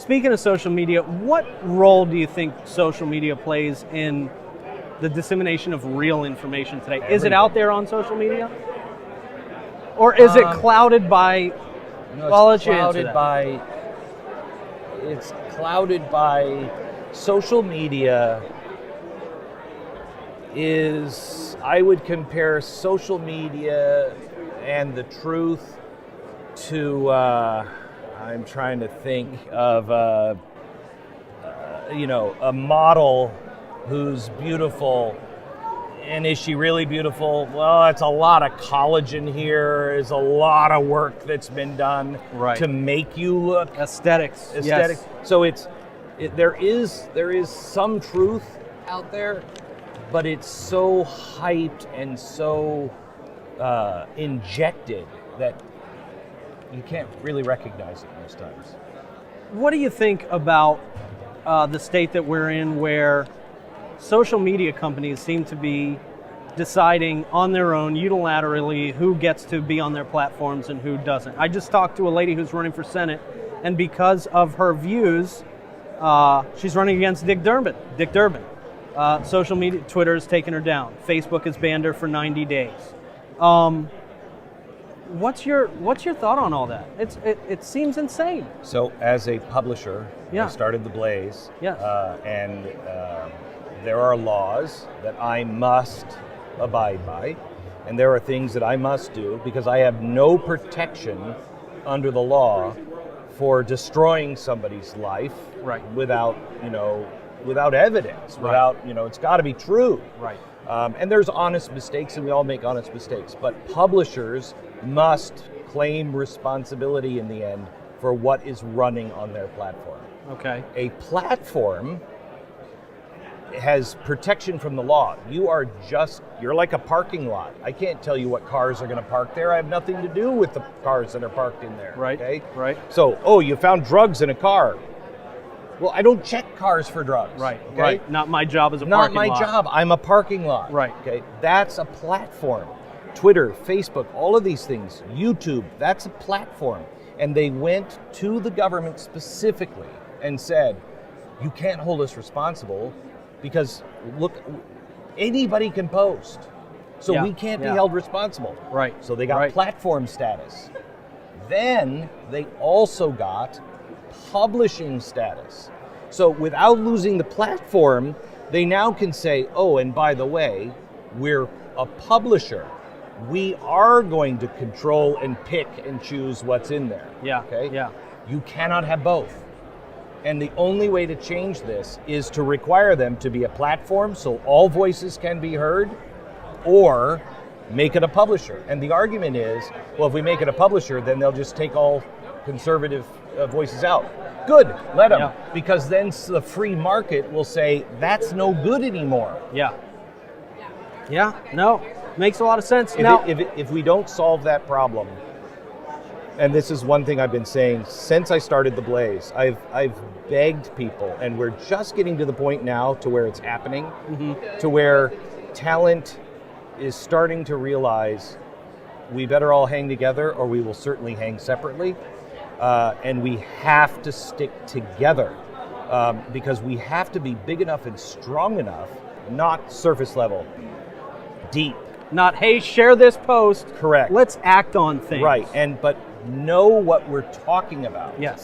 Speaking of social media, what role do you think social media plays in the dissemination of real information today? Is it out there on social media? Or is it clouded by... It's clouded by social media is, I would compare social media and the truth to, I'm trying to think of, a model who's beautiful. And is she really beautiful? Well, it's a lot of collagen here. There's a lot of work that's been done to make you look aesthetics. Yes. So there is some truth out there, but it's so hyped and so injected that you can't really recognize it most times. What do you think about the state that we're in, where social media companies seem to be deciding on their own unilaterally who gets to be on their platforms and who doesn't? I just talked to a lady who's running for Senate, and because of her views, she's running against Dick Durbin. Social media, Twitter has taken her down. Facebook has banned her for 90 days. What's your thought on all that? It seems insane. So as a publisher, I started The Blaze, and there are laws that I must abide by, and there are things that I must do because I have no protection under the law for destroying somebody's life without evidence, without, it's got to be true. Right. And there's honest mistakes, and we all make honest mistakes, but publishers must claim responsibility in the end for what is running on their platform. Okay. A platform has protection from the law. You're like a parking lot. I can't tell you what cars are going to park there. I have nothing to do with the cars that are parked in there. Right. Okay? Right. So, you found drugs in a car. Well, I don't check cars for drugs. Right. Okay? Right. Not my job as a parking lot. Not my job. I'm a parking lot. Right. Okay. That's a platform. Twitter, Facebook, all of these things, YouTube, that's a platform. And they went to the government specifically and said, you can't hold us responsible because, look, anybody can post. So we can't be held responsible. Right. So they got platform status. Then they also got publishing status. So without losing the platform, they now can say, oh, and by the way, we're a publisher. We are going to control and pick and choose what's in there. Yeah. Okay? Yeah. You cannot have both. And the only way to change this is to require them to be a platform so all voices can be heard, or make it a publisher. And the argument is, well, if we make it a publisher, then they'll just take all conservative voices out. Good, let them. Because then the free market will say, that's no good anymore. Yeah. Yeah, no, makes a lot of sense. If we don't solve that problem, and this is one thing I've been saying since I started The Blaze, I've begged people, and we're just getting to the point now to where it's happening, to where talent is starting to realize we better all hang together or we will certainly hang separately. And we have to stick together because we have to be big enough and strong enough, not surface level, deep. Not, hey, share this post. Correct. Let's act on things. Right, but know what we're talking about. Yes.